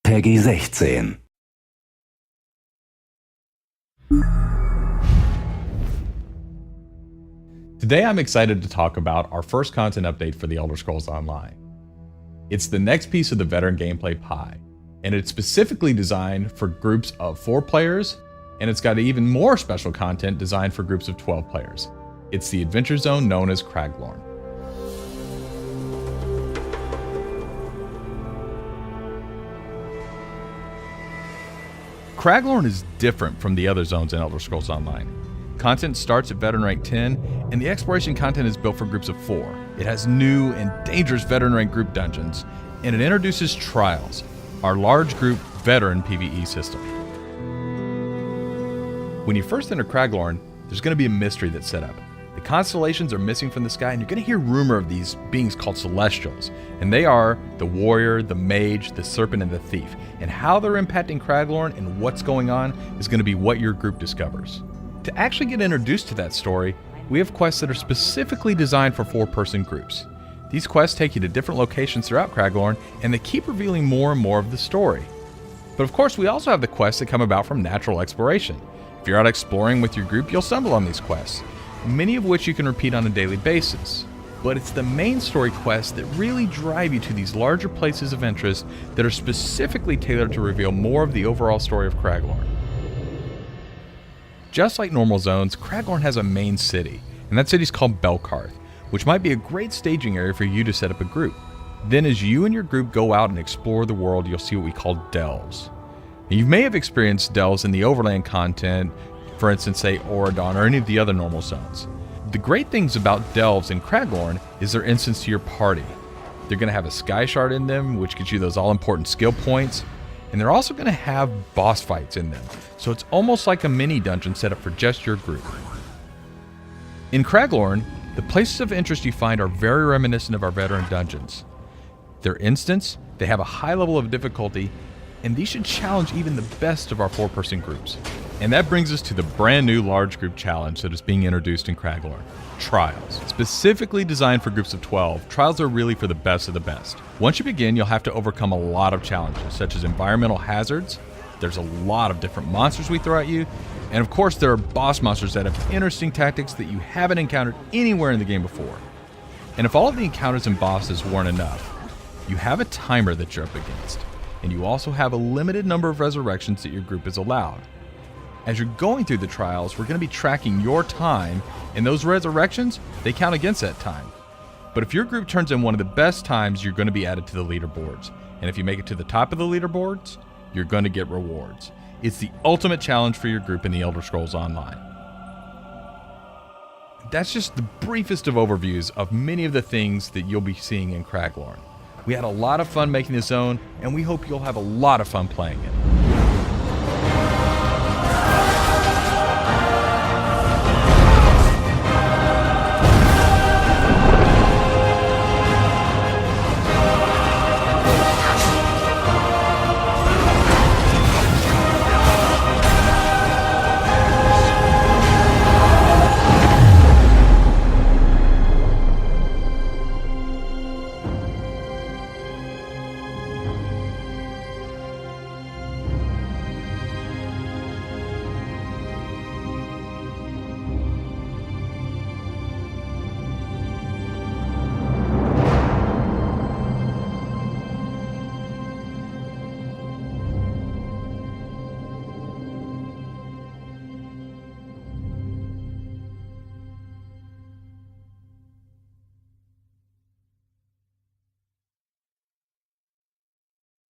Peggy 16. Today I'm excited to talk about our first content update for the Elder Scrolls Online. It's the next piece of the veteran gameplay pie, and it's specifically designed for groups of 4 players, and it's got even more special content designed for groups of 12 players. It's the adventure zone known as Kargstein. Kargstein is different from the other zones in Elder Scrolls Online. Content starts at veteran rank 10, and the exploration content is built for groups of 4. It has new and dangerous veteran rank group dungeons, and it introduces Trials, our large group veteran PvE system. When you first enter Kargstein, there's going to be a mystery that's set up. The constellations are missing from the sky, and you're going to hear rumor of these beings called Celestials, and they are the warrior, the mage, the serpent, and the thief. And how they're impacting Kargstein and what's going on is going to be what your group discovers. To actually get introduced to that story, we have quests that are specifically designed for 4-person groups. These quests take you to different locations throughout Kargstein, and they keep revealing more and more of the story. But of course, we also have the quests that come about from natural exploration. If you're out exploring with your group, you'll stumble on these quests, many of which you can repeat on a daily basis. But it's the main story quests that really drive you to these larger places of interest that are specifically tailored to reveal more of the overall story of Kargstein. Just like normal zones, Kargstein has a main city, and that city is called Belkarth, which might be a great staging area for you to set up a group. Then as you and your group go out and explore the world, you'll see what we call delves. Now, you may have experienced delves in the overland content, for instance, say Auradon or any of the other normal zones. The great things about delves in Kargstein is their instance to your party. They're going to have a sky shard in them, which gives you those all-important skill points, and they're also going to have boss fights in them, so it's almost like a mini dungeon set up for just your group. In Kargstein, the places of interest you find are very reminiscent of our veteran dungeons. Their instance, they have a high level of difficulty, and these should challenge even the best of our 4-person groups. And that brings us to the brand new large group challenge that is being introduced in Kargstein, Trials. Specifically designed for groups of 12, Trials are really for the best of the best. Once you begin, you'll have to overcome a lot of challenges, such as environmental hazards. There's a lot of different monsters we throw at you, and of course there are boss monsters that have interesting tactics that you haven't encountered anywhere in the game before. And if all of the encounters and bosses weren't enough, you have a timer that you're up against, and you also have a limited number of resurrections that your group is allowed. As you're going through the trials, we're going to be tracking your time, and those resurrections, they count against that time. But if your group turns in one of the best times, you're going to be added to the leaderboards. And if you make it to the top of the leaderboards, you're going to get rewards. It's the ultimate challenge for your group in the Elder Scrolls Online. That's just the briefest of overviews of many of the things that you'll be seeing in Kargstein. We had a lot of fun making this zone, and we hope you'll have a lot of fun playing it.